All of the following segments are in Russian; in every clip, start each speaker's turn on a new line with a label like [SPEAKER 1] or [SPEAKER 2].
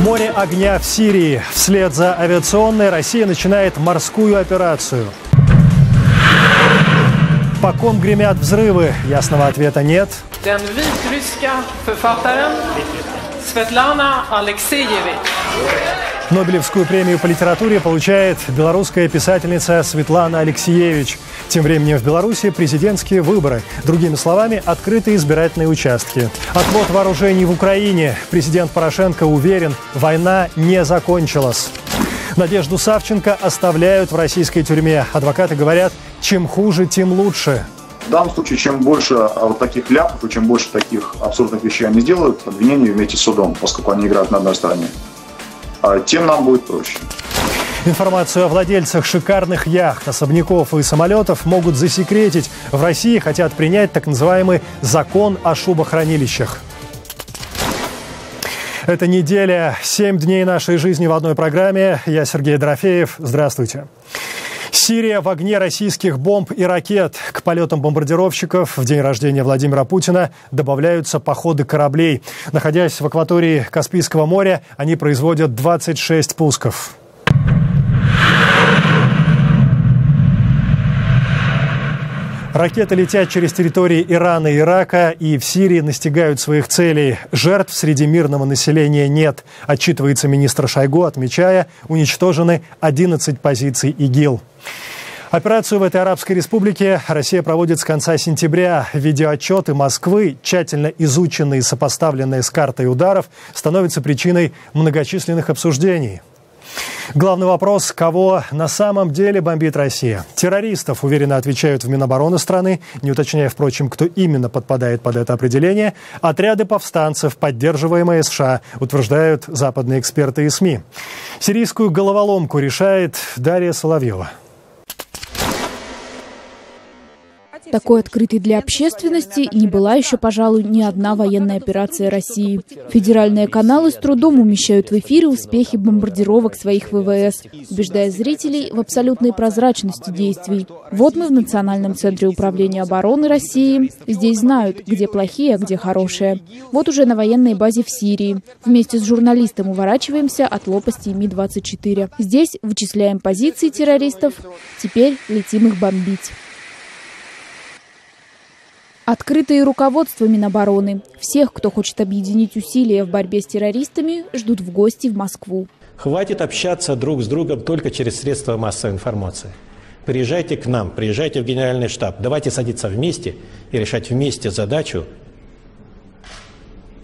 [SPEAKER 1] Море огня в Сирии. Вслед за авиационной Россия начинает морскую операцию. По ком гремят взрывы? Ясного ответа нет.
[SPEAKER 2] Светлана Алексеевич.
[SPEAKER 1] Нобелевскую премию по литературе получает белорусская писательница Светлана Алексеевич. Тем временем в Беларуси президентские выборы. Другими словами, открытые избирательные участки. Отвод вооружений в Украине. Президент Порошенко уверен, война не закончилась. Надежду Савченко оставляют в российской тюрьме. Адвокаты говорят, чем хуже, тем лучше.
[SPEAKER 3] В данном случае, чем больше вот таких ляпов и чем больше таких абсурдных вещей они сделают, обвинения вместе с судом, поскольку они играют на одной стороне, тем нам будет проще.
[SPEAKER 1] Информацию о владельцах шикарных яхт, особняков и самолетов могут засекретить. В России хотят принять так называемый закон о шубохранилищах. Это неделя, 7 дней нашей жизни в одной программе. Я Сергей Дорофеев. Здравствуйте. Сирия в огне российских бомб и ракет. К полетам бомбардировщиков в день рождения Владимира Путина добавляются походы кораблей. Находясь в акватории Каспийского моря, они производят 26 пусков. Ракеты летят через территории Ирана и Ирака и в Сирии настигают своих целей. Жертв среди мирного населения нет. Отчитывается министр Шойгу, отмечая, уничтожены 11 позиций ИГИЛ. Операцию в этой арабской республике Россия проводит с конца сентября. Видеоотчеты Москвы, тщательно изученные и сопоставленные с картой ударов, становятся причиной многочисленных обсуждений. Главный вопрос, кого на самом деле бомбит Россия? Террористов, уверенно отвечают в Минобороны страны, не уточняя, впрочем, кто именно подпадает под это определение. Отряды повстанцев, поддерживаемые США, утверждают западные эксперты и СМИ. Сирийскую головоломку решает Дарья Соловьева.
[SPEAKER 4] Такой открытой для общественности не была еще, пожалуй, ни одна военная операция России. Федеральные каналы с трудом умещают в эфире успехи бомбардировок своих ВВС, убеждая зрителей в абсолютной прозрачности действий. Вот мы в Национальном центре управления обороны России. Здесь знают, где плохие, а где хорошие. Вот уже на военной базе в Сирии. Вместе с журналистом уворачиваемся от лопастей Ми-24. Здесь вычисляем позиции террористов, теперь летим их бомбить. Открытые руководства Минобороны. Всех, кто хочет объединить усилия в борьбе с террористами, ждут в гости в Москву.
[SPEAKER 5] Хватит общаться друг с другом только через средства массовой информации. Приезжайте к нам, приезжайте в Генеральный штаб. Давайте садиться вместе и решать вместе задачу,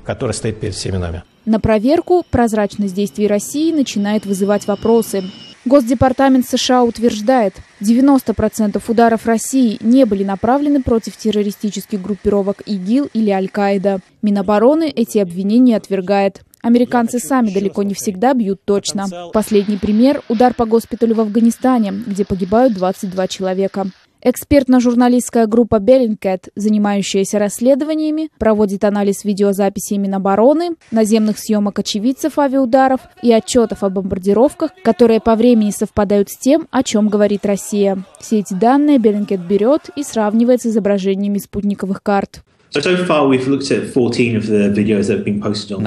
[SPEAKER 5] которая стоит перед всеми нами.
[SPEAKER 4] На проверку прозрачность действий России начинает вызывать вопросы. Госдепартамент США утверждает, 90% ударов России не были направлены против террористических группировок ИГИЛ или Аль-Каида. Минобороны эти обвинения отвергает. Американцы сами далеко не всегда бьют точно. Последний пример – удар по госпиталю в Афганистане, где погибают 22 человека. Экспертно-журналистская группа Bellingcat, занимающаяся расследованиями, проводит анализ видеозаписей Минобороны, наземных съемок очевидцев авиаударов и отчетов о бомбардировках, которые по времени совпадают с тем, о чем говорит Россия. Все эти данные Bellingcat берет и сравнивает с изображениями спутниковых карт.
[SPEAKER 6] На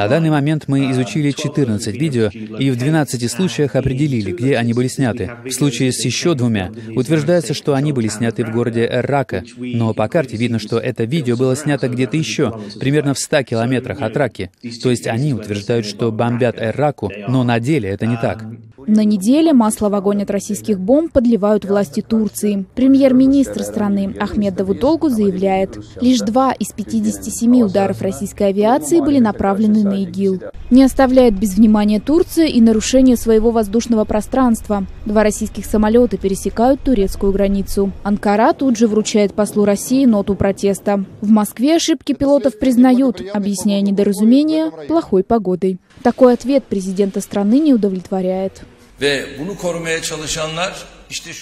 [SPEAKER 6] данный момент мы изучили 14 видео и в 12 случаях определили, где они были сняты. В случае с еще двумя утверждается, что они были сняты в городе Эр-Рака, но по карте видно, что это видео было снято где-то еще, примерно в 100 километрах от Раки. То есть они утверждают, что бомбят Эр-Раку, но на деле это не так.
[SPEAKER 4] На неделе масло в огонь от российских бомб подливают власти Турции. Премьер-министр страны Ахмед Давутоглу заявляет, лишь 2 из 57 ударов российской авиации были направлены на ИГИЛ. Не оставляет без внимания Турция и нарушение своего воздушного пространства. 2 российских самолета пересекают турецкую границу. Анкара тут же вручает послу России ноту протеста. В Москве ошибки пилотов признают, объясняя недоразумение плохой погодой. Такой ответ президента страны не удовлетворяет.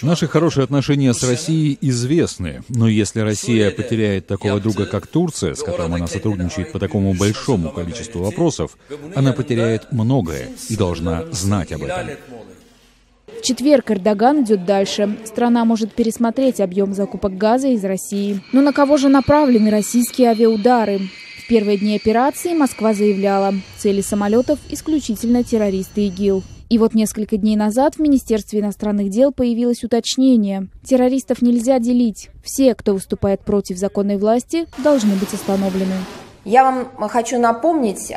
[SPEAKER 7] Наши хорошие отношения с Россией известны, но если Россия потеряет такого друга, как Турция, с которым она сотрудничает по такому большому количеству вопросов, она потеряет многое и должна знать об этом.
[SPEAKER 4] В четверг Эрдоган идет дальше. Страна может пересмотреть объем закупок газа из России. Но на кого же направлены российские авиаудары? В первые дни операции Москва заявляла, цели самолетов исключительно террористы ИГИЛ. И вот несколько дней назад в Министерстве иностранных дел появилось уточнение. Террористов нельзя делить. Все, кто выступает против законной власти, должны быть остановлены.
[SPEAKER 2] Я вам хочу напомнить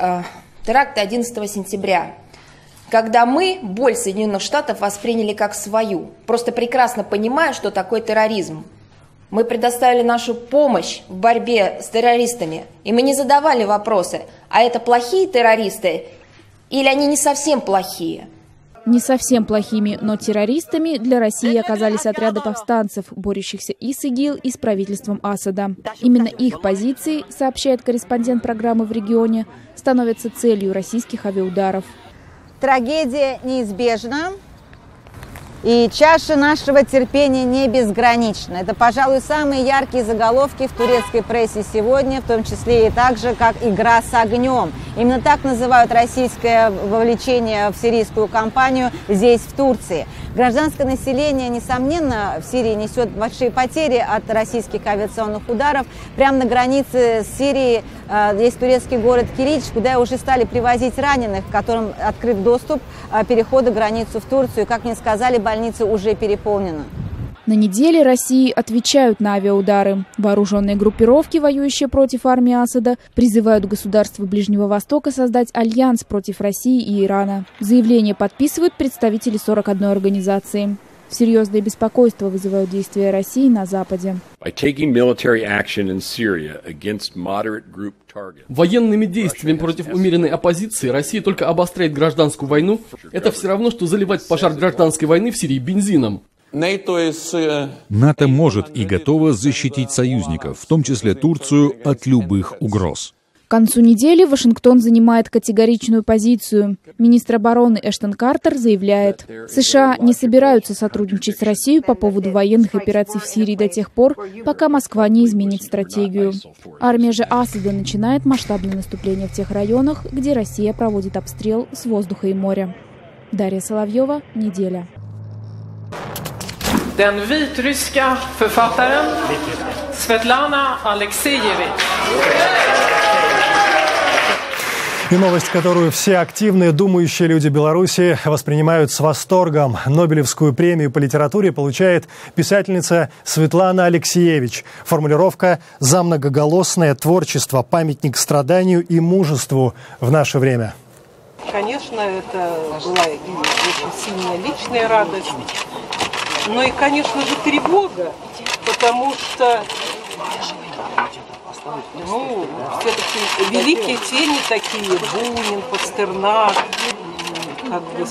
[SPEAKER 2] теракты 11 сентября, когда мы боль Соединенных Штатов восприняли как свою, просто прекрасно понимая, что такое терроризм. Мы предоставили нашу помощь в борьбе с террористами, и мы не задавали вопросы, а это плохие террористы или они не совсем плохие?
[SPEAKER 4] Не совсем плохими, но террористами для России оказались отряды повстанцев, борющихся и с ИГИЛ, и с правительством Асада. Именно их позиции, сообщает корреспондент программы в регионе, становятся целью российских авиаударов.
[SPEAKER 8] Трагедия неизбежна, и чаша нашего терпения не безгранична. Это, пожалуй, самые яркие заголовки в турецкой прессе сегодня, в том числе и так же, как «игра с огнем». Именно так называют российское вовлечение в сирийскую кампанию здесь, в Турции. Гражданское население, несомненно, в Сирии несет большие потери от российских авиационных ударов. Прямо на границе с Сирией есть турецкий город Кирич, куда уже стали привозить раненых, которым открыт доступ перехода границу в Турцию. Как мне сказали, больница уже переполнена.
[SPEAKER 4] На неделе России отвечают на авиаудары. Вооруженные группировки, воюющие против армии Асада, призывают государства Ближнего Востока создать альянс против России и Ирана. Заявление подписывают представители 41 организации. Серьезное беспокойство вызывают действия России на Западе.
[SPEAKER 9] Военными действиями против умеренной оппозиции Россия только обостряет гражданскую войну. Это все равно, что заливать пожар гражданской войны в Сирии бензином.
[SPEAKER 7] НАТО может и готово защитить союзников, в том числе Турцию, от любых угроз.
[SPEAKER 4] К концу недели Вашингтон занимает категоричную позицию. Министр обороны Эштон Картер заявляет, США не собираются сотрудничать с Россией по поводу военных операций в Сирии до тех пор, пока Москва не изменит стратегию. Армия же Асада начинает масштабное наступление в тех районах, где Россия проводит обстрел с воздуха и моря. Дарья Соловьева, «Неделя».
[SPEAKER 10] Den vitryska författaren Svetlana Alekseyevich.
[SPEAKER 1] И новость, которую все активные, думающие люди Беларуси воспринимают с восторгом. Нобелевскую премию по литературе получает писательница Светлана Алексеевич. Формулировка «За многоголосное творчество. Памятник страданию и мужеству в наше время».
[SPEAKER 11] Конечно, это была и очень сильная личная радость. Ну и, конечно же, тревога, потому что все-таки великие тени такие, Бунин, Пастернак, как бы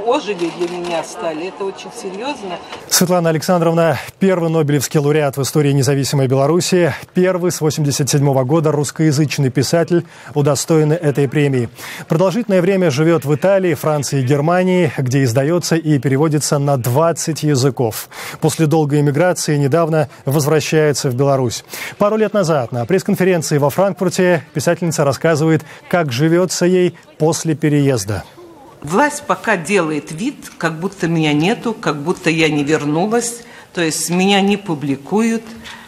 [SPEAKER 11] ожили для меня стали. Это очень серьезно.
[SPEAKER 1] Светлана Александровна, первый нобелевский лауреат в истории независимой Беларуси, первый с 1987 года русскоязычный писатель, удостоенный этой премии. Продолжительное время живет в Италии, Франции и Германии, где издается и переводится на 20 языков. После долгой эмиграции недавно возвращается в Беларусь. Пару лет назад на пресс-конференции во Франкфурте писательница рассказывает, как живется ей после переезда.
[SPEAKER 11] Власть пока делает вид, как будто меня нету, как будто я не вернулась. То есть меня не публикуют,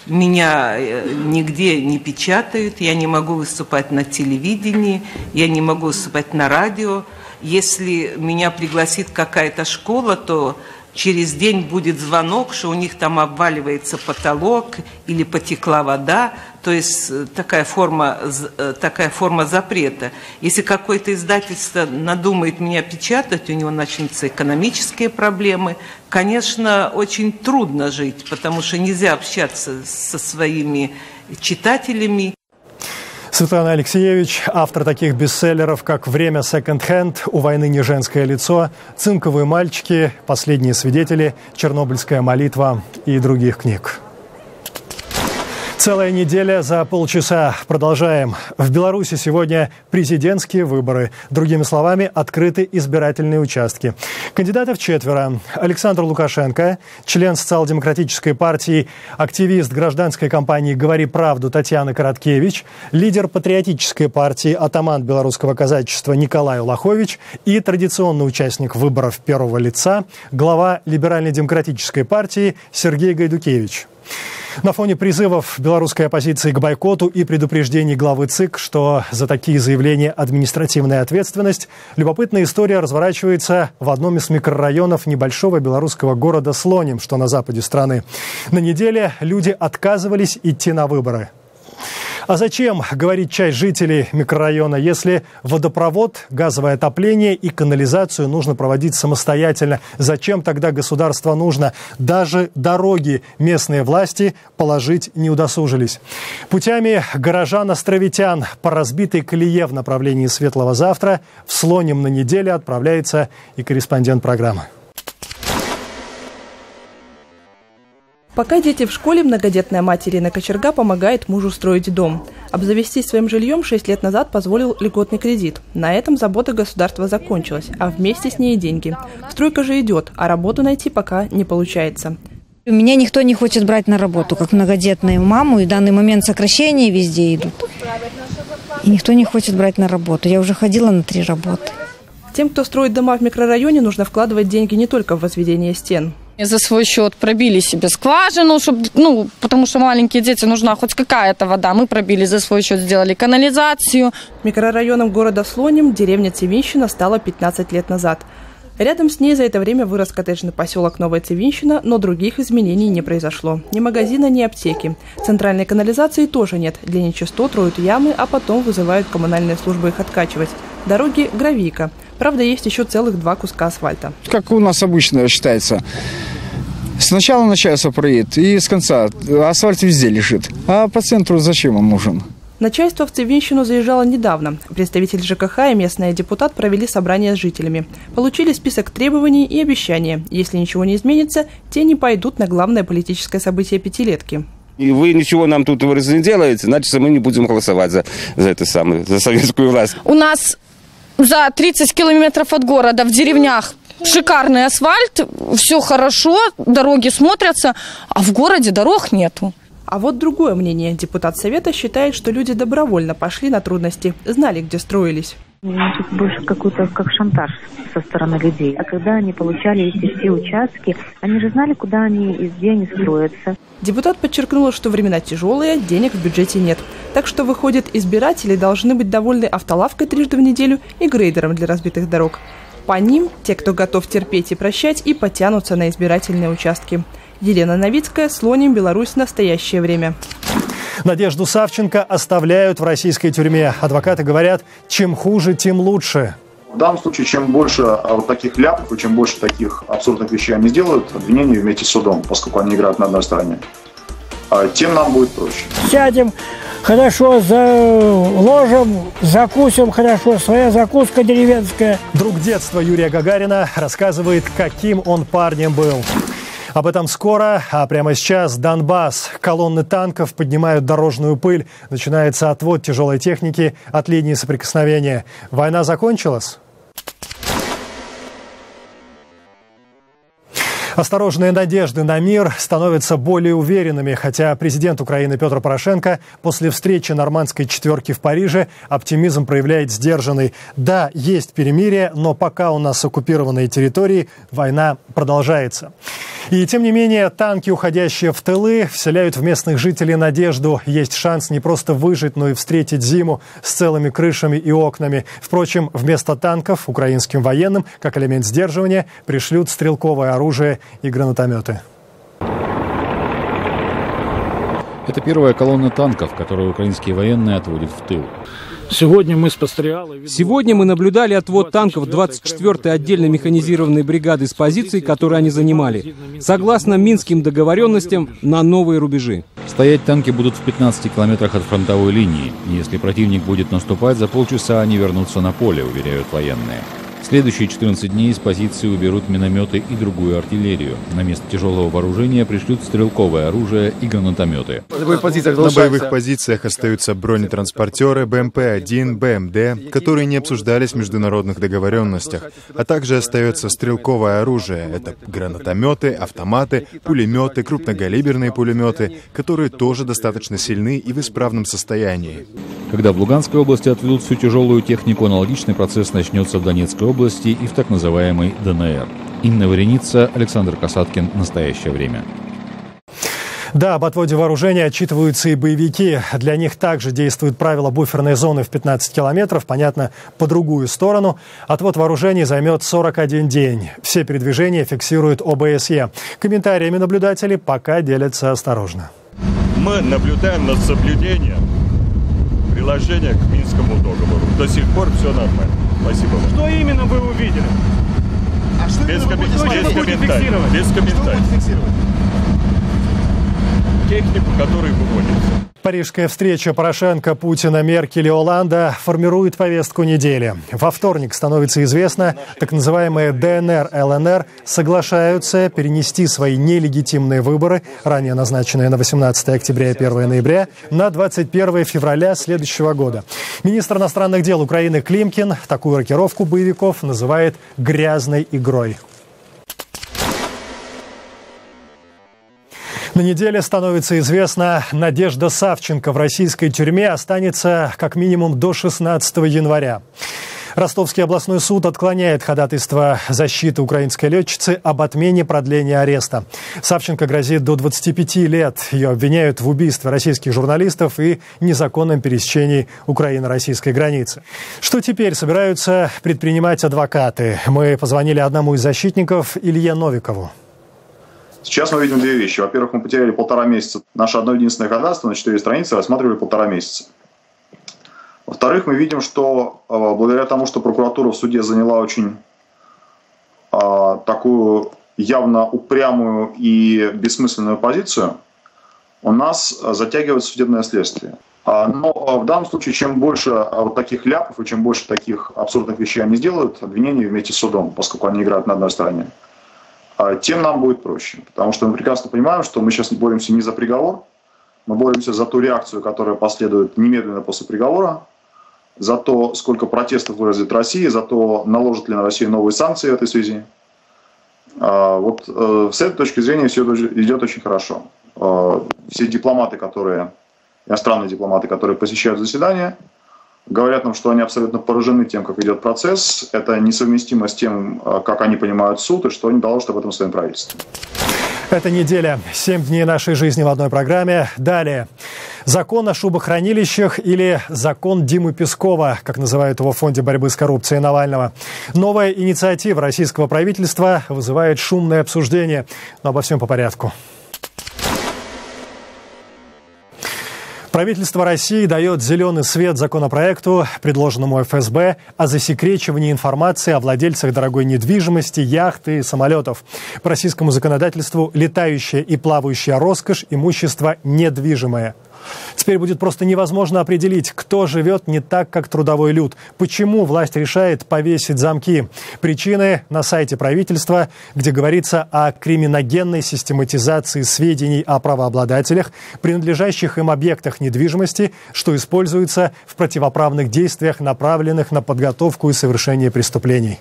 [SPEAKER 11] меня нигде не печатают, я не могу выступать на телевидении, я не могу выступать на радио. Если меня пригласит какая-то школа, то через день будет звонок, что у них там обваливается потолок или потекла вода. То есть такая форма запрета. Если какое-то издательство надумает меня печатать, у него начнутся экономические проблемы. Конечно, очень трудно жить, потому что нельзя общаться со своими читателями.
[SPEAKER 1] Светлана Алексеевич, автор таких бестселлеров, как «Время секонд-хенд», «У войны не женское лицо», «Цинковые мальчики», «Последние свидетели», «Чернобыльская молитва» и других книг. Целая неделя за полчаса. Продолжаем. В Беларуси сегодня президентские выборы. Другими словами, открыты избирательные участки. Кандидатов 4. Александр Лукашенко, член социал-демократической партии, активист гражданской кампании «Говори правду» Татьяна Короткевич, лидер патриотической партии, атаман белорусского казачества Николай Улахович и традиционный участник выборов первого лица, глава либерально-демократической партии Сергей Гайдукевич. На фоне призывов белорусской оппозиции к бойкоту и предупреждений главы ЦИК, что за такие заявления административная ответственность, любопытная история разворачивается в одном из микрорайонов небольшого белорусского города Слоним, что на западе страны. На неделе люди отказывались идти на выборы. А зачем, говорит часть жителей микрорайона, если водопровод, газовое отопление и канализацию нужно проводить самостоятельно? Зачем тогда государство нужно? Даже дороги местные власти положить не удосужились. Путями горожан-островитян по разбитой колее в направлении Светлого Завтра в Слоним на неделе отправляется и корреспондент программы.
[SPEAKER 12] Пока дети в школе, многодетная мать Ирина Кочерга помогает мужу строить дом. Обзавестись своим жильем 6 лет назад позволил льготный кредит. На этом забота государства закончилась, а вместе с ней и деньги. Стройка же идет, а работу найти пока не получается.
[SPEAKER 13] Меня никто не хочет брать на работу, как многодетную маму, и в данный момент сокращения везде идут. И никто не хочет брать на работу. Я уже ходила на 3 работы.
[SPEAKER 12] Тем, кто строит дома в микрорайоне, нужно вкладывать деньги не только в возведение стен.
[SPEAKER 14] За свой счет пробили себе скважину, потому что маленькие дети, нужна хоть какая-то вода. Мы пробили за свой счет, сделали канализацию.
[SPEAKER 12] Микрорайоном города Слоним деревня Цивинщина стала 15 лет назад. Рядом с ней за это время вырос коттеджный поселок Новая Цивинщина, но других изменений не произошло. Ни магазина, ни аптеки. Центральной канализации тоже нет. Для нечистот роют ямы, а потом вызывают коммунальные службы их откачивать. Дороги – гравийка. Правда, есть еще целых 2 куска асфальта.
[SPEAKER 15] Как у нас обычно считается. Сначала начальство проедет, и с конца. Асфальт везде лежит. А по центру зачем он нужен?
[SPEAKER 12] Начальство в Цивинщину заезжало недавно. Представитель ЖКХ и местный депутат провели собрание с жителями. Получили список требований и обещания. Если ничего не изменится, те не пойдут на главное политическое событие пятилетки.
[SPEAKER 16] И вы ничего нам тут не делаете, значит, мы не будем голосовать за советскую власть.
[SPEAKER 14] У нас за 30 километров от города в деревнях шикарный асфальт, все хорошо, дороги смотрятся, а в городе дорог нету.
[SPEAKER 12] А вот другое мнение. Депутат Совета считает, что люди добровольно пошли на трудности, знали, где строились.
[SPEAKER 17] Тут больше какой-то как шантаж со стороны людей. А когда они получали эти все участки, они же знали, куда они и где они строятся.
[SPEAKER 12] Депутат подчеркнула, что времена тяжелые, денег в бюджете нет. Так что, выходит, избиратели должны быть довольны автолавкой 3 раза в неделю и грейдером для разбитых дорог. По ним те, кто готов терпеть и прощать, и потянутся на избирательные участки. Елена Новицкая, Слоним, Беларусь, настоящее время.
[SPEAKER 1] Надежду Савченко оставляют в российской тюрьме. Адвокаты говорят, чем хуже, тем лучше.
[SPEAKER 3] В данном случае, чем больше вот таких ляпов и чем больше таких абсурдных вещей они сделают, обвинение вместе с судом, поскольку они играют на одной стороне, тем нам будет проще.
[SPEAKER 18] Сядем, хорошо ложим, закусим хорошо, своя закуска деревенская.
[SPEAKER 1] Друг детства Юрия Гагарина рассказывает, каким он парнем был. Об этом скоро, а прямо сейчас Донбасс. Колонны танков поднимают дорожную пыль. Начинается отвод тяжелой техники от линии соприкосновения. Война закончилась? Осторожные надежды на мир становятся более уверенными, хотя президент Украины Петр Порошенко после встречи нормандской четверки в Париже оптимизм проявляет сдержанный. Да, есть перемирие, но пока у нас оккупированные территории, война продолжается. И тем не менее, танки, уходящие в тылы, вселяют в местных жителей надежду. Есть шанс не просто выжить, но и встретить зиму с целыми крышами и окнами. Впрочем, вместо танков украинским военным, как элемент сдерживания, пришлют стрелковое оружие и гранатометы.
[SPEAKER 7] Это первая колонна танков, которую украинские военные отводят в тыл.
[SPEAKER 18] Сегодня
[SPEAKER 19] мы наблюдали отвод танков 24-й отдельной механизированной бригады с позиций, которые они занимали, согласно Минским договоренностям, на новые рубежи.
[SPEAKER 7] Стоять танки будут в 15 километрах от фронтовой линии. Если противник будет наступать, за полчаса они вернутся на поле, уверяют военные. В следующие 14 дней с позиции уберут минометы и другую артиллерию. На место тяжелого вооружения пришлют стрелковое оружие и гранатометы.
[SPEAKER 20] На боевых позициях остаются бронетранспортеры БМП-1, БМД, которые не обсуждались в международных договоренностях, а также остается стрелковое оружие. Это гранатометы, автоматы, пулеметы, крупнокалиберные пулеметы, которые тоже достаточно сильны и в исправном состоянии.
[SPEAKER 7] Когда в Луганской области отведут всю тяжелую технику, аналогичный процесс начнется в Донецкой области и в так называемой ДНР. Инна Вареница, Александр Касаткин. Настоящее время.
[SPEAKER 1] Да, об отводе вооружения отчитываются и боевики. Для них также действует правило буферной зоны в 15 километров, понятно, по другую сторону. Отвод вооружений займет 41 день. Все передвижения фиксирует ОБСЕ. Комментариями наблюдателей пока делятся осторожно.
[SPEAKER 21] Мы наблюдаем над соблюдением приложения к Минскому договору. До сих пор все нормально. Спасибо вам.
[SPEAKER 22] Что именно вы увидели?
[SPEAKER 21] Без комментариев. Без комментариев. Технику, которая выводится.
[SPEAKER 1] Парижская встреча Порошенко, Путина, Меркель и Олланда формирует повестку недели. Во вторник становится известно, так называемые ДНР, ЛНР соглашаются перенести свои нелегитимные выборы, ранее назначенные на 18 октября и 1 ноября, на 21 февраля следующего года. Министр иностранных дел Украины Климкин такую рокировку боевиков называет «грязной игрой». На неделе становится известно, Надежда Савченко в российской тюрьме останется как минимум до 16 января. Ростовский областной суд отклоняет ходатайство защиты украинской летчицы об отмене продления ареста. Савченко грозит до 25 лет. Ее обвиняют в убийстве российских журналистов и незаконном пересечении Украино-российской границы. Что теперь собираются предпринимать адвокаты? Мы позвонили одному из защитников, Илье Новикову.
[SPEAKER 3] Сейчас мы видим две вещи. Во-первых, мы потеряли 1,5 месяца. Наше одно единственное ходатайство на 4 страницы рассматривали 1,5 месяца. Во-вторых, мы видим, что благодаря тому, что прокуратура в суде заняла очень такую явно упрямую и бессмысленную позицию, у нас затягивается судебное следствие. Но в данном случае, чем больше вот таких ляпов и чем больше таких абсурдных вещей они сделают, обвинения вместе с судом, поскольку они играют на одной стороне, тем нам будет проще. Потому что мы прекрасно понимаем, что мы сейчас не боремся не за приговор, мы боремся за ту реакцию, которая последует немедленно после приговора, за то, сколько протестов выразит Россия, за то, наложит ли на Россию новые санкции в этой связи. Вот с этой точки зрения все идет очень хорошо. Все дипломаты, иностранные дипломаты, которые посещают заседания, говорят нам, что они абсолютно поражены тем, как идет процесс. Это несовместимо с тем, как они понимают суд, и что они доложат об этом своим правительству.
[SPEAKER 1] Эта неделя. 7 дней нашей жизни в одной программе. Далее. Закон о шубохранилищах или закон Димы Пескова, как называют его в Фонде борьбы с коррупцией Навального. Новая инициатива российского правительства вызывает шумное обсуждение. Но обо всем по порядку. Правительство России дает зеленый свет законопроекту, предложенному ФСБ, о засекречивании информации о владельцах дорогой недвижимости, яхт и самолетов. По российскому законодательству летающая и плавающая роскошь, имущество недвижимое. Теперь будет просто невозможно определить, кто живет не так, как трудовой люд. Почему власть решает повесить замки? Причины на сайте правительства, где говорится о криминогенной систематизации сведений о правообладателях, принадлежащих им объектах недвижимости, что используется в противоправных действиях, направленных на подготовку и совершение преступлений.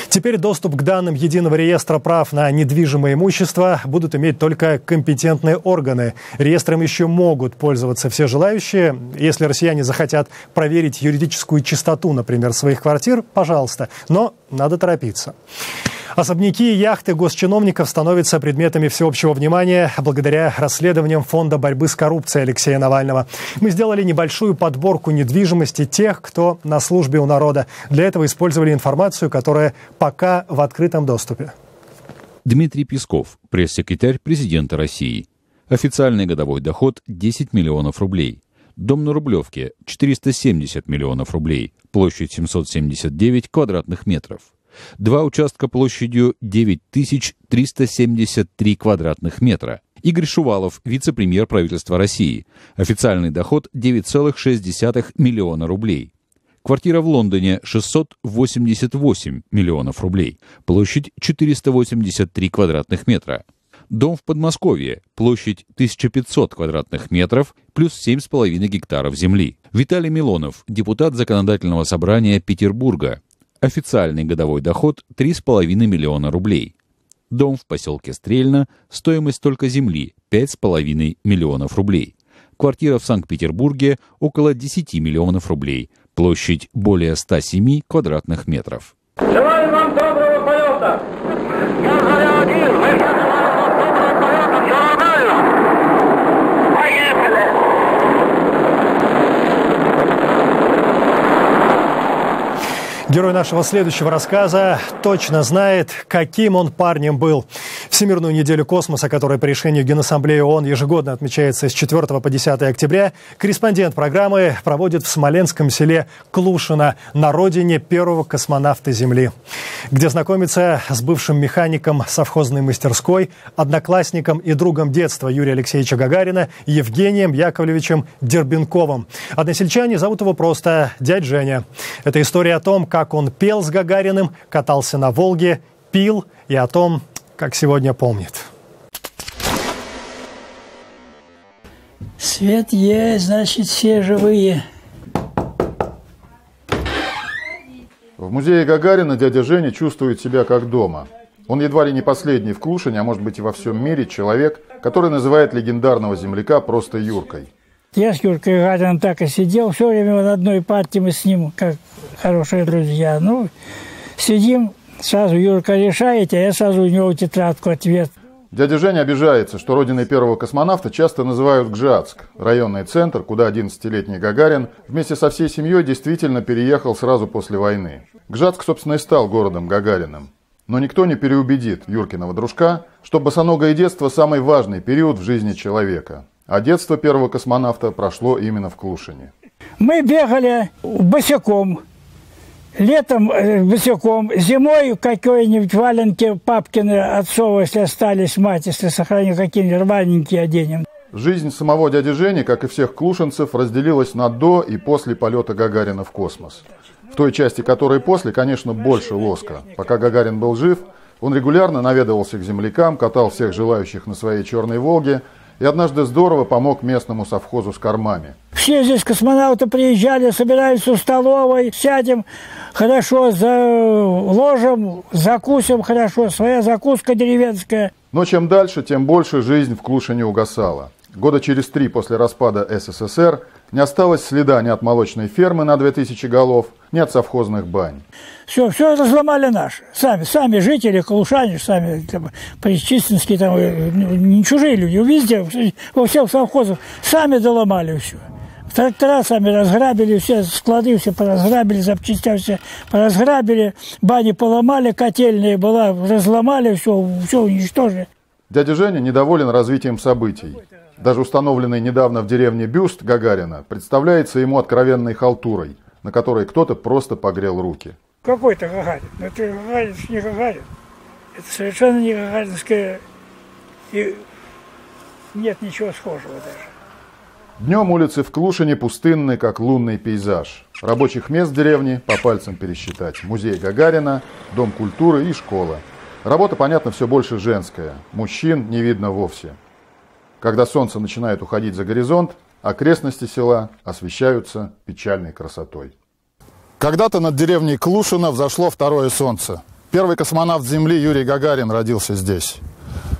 [SPEAKER 1] Теперь доступ к данным Единого реестра прав на недвижимое имущество будут иметь только компетентные органы. Реестром еще могут пользоваться все желающие. Если россияне захотят проверить юридическую чистоту, например, своих квартир, пожалуйста, но надо торопиться. Особняки и яхты госчиновников становятся предметами всеобщего внимания благодаря расследованиям Фонда борьбы с коррупцией Алексея Навального. Мы сделали небольшую подборку недвижимости тех, кто на службе у народа. Для этого использовали информацию, которая пока в открытом доступе.
[SPEAKER 7] Дмитрий Песков, пресс-секретарь президента России. Официальный годовой доход – 10 миллионов рублей. Дом на Рублевке – 470 миллионов рублей. Площадь 779 квадратных метров. 2 участка площадью 9373 квадратных метра. Игорь Шувалов, вице-премьер правительства России. Официальный доход 9,6 миллиона рублей. Квартира в Лондоне 688 миллионов рублей. Площадь 483 квадратных метра. Дом в Подмосковье, площадь 1500 квадратных метров, плюс 7,5 гектаров земли. Виталий Милонов, депутат Законодательного собрания Петербурга. Официальный годовой доход 3,5 миллиона рублей. Дом в поселке Стрельно, стоимость только земли 5,5 миллионов рублей. Квартира в Санкт-Петербурге около 10 миллионов рублей. Площадь более 107 квадратных метров.
[SPEAKER 22] Желаю вам доброго полета! Я один!
[SPEAKER 1] Герой нашего следующего рассказа точно знает, каким он парнем был. Всемирную неделю космоса, которая по решению Генассамблеи ООН ежегодно отмечается с 4 по 10 октября, корреспондент программы проводит в смоленском селе Клушино, на родине первого космонавта Земли, где знакомится с бывшим механиком совхозной мастерской, одноклассником и другом детства Юрия Алексеевича Гагарина Евгением Яковлевичем Дербенковым. Односельчане зовут его просто дядь Женя. Это история о том, как он пел с Гагариным, катался на Волге, пил, и о том, как сегодня помнит.
[SPEAKER 18] Свет есть, значит, все живые.
[SPEAKER 5] В музее Гагарина дядя Женя чувствует себя как дома. Он едва ли не последний в Клушине, а может быть и во всем мире, человек, который называет легендарного земляка просто Юркой.
[SPEAKER 18] Я с Юркой Гагарином так и сидел, все время в одной партии мы с ним, как хорошие друзья. Ну, сидим, сразу Юрка решает, а я сразу у него тетрадку ответ.
[SPEAKER 5] Дядя Женя обижается, что родиной первого космонавта часто называют Гжатск, районный центр, куда 11-летний Гагарин вместе со всей семьей действительно переехал сразу после войны. Гжатск, собственно, и стал городом Гагариным. Но никто не переубедит Юркиного дружка, что босоногое детство – самый важный период в жизни человека. А детство первого космонавта прошло именно в Клушине.
[SPEAKER 18] Мы бегали босиком, летом босиком, зимой какой-нибудь валенки папкины отцовы, если остались, мать, если сохранил, какие-нибудь рваненькие оденем.
[SPEAKER 5] Жизнь самого дяди Жени, как и всех клушинцев, разделилась на до и после полета Гагарина в космос. В той части, которой после, конечно, больше лоска. Пока Гагарин был жив, он регулярно наведывался к землякам, катал всех желающих на своей черной «Волге» и однажды здорово помог местному совхозу с кормами.
[SPEAKER 18] Все здесь космонавты приезжали, собирались у столовой, сядем хорошо, ложем, закусим хорошо, своя закуска деревенская.
[SPEAKER 5] Но чем дальше, тем больше жизнь в Клушине угасала. Года через 3 после распада СССР не осталось следа ни от молочной фермы на 2000 голов, ни от совхозных бань.
[SPEAKER 18] Все разломали наши. Сами жители, клушане, сами причистинские, там, не чужие люди, везде, во всех совхозах, сами доломали все. Трактора сами разграбили, все склады все поразграбили, запчастя все поразграбили, бани поломали, котельные была, разломали, все уничтожили.
[SPEAKER 5] Дядя Женя недоволен развитием событий. Даже установленный недавно в деревне бюст Гагарина представляется ему откровенной халтурой, на которой кто-то просто погрел руки.
[SPEAKER 18] Какой-то Гагарин. Это Гагарин, не Гагарин. Это совершенно не гагаринское. И нет ничего схожего даже.
[SPEAKER 5] Днем улицы в Клушине пустынны, как лунный пейзаж. Рабочих мест в деревне по пальцам пересчитать. Музей Гагарина, дом культуры и школа. Работа, понятно, все больше женская. Мужчин не видно вовсе. Когда солнце начинает уходить за горизонт, окрестности села освещаются печальной красотой. Когда-то над деревней Клушино взошло второе солнце. Первый космонавт Земли Юрий Гагарин родился здесь.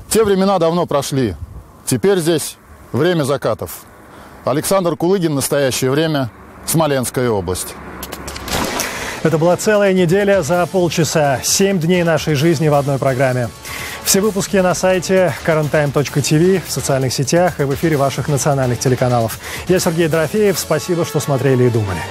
[SPEAKER 5] Те времена давно прошли. Теперь здесь время закатов. Александр Кулыгин, настоящее время, Смоленская область.
[SPEAKER 1] Это была целая неделя за полчаса. 7 дней нашей жизни в одной программе. Все выпуски на сайте currenttime.tv, в социальных сетях и в эфире ваших национальных телеканалов. Я Сергей Дорофеев. Спасибо, что смотрели и думали.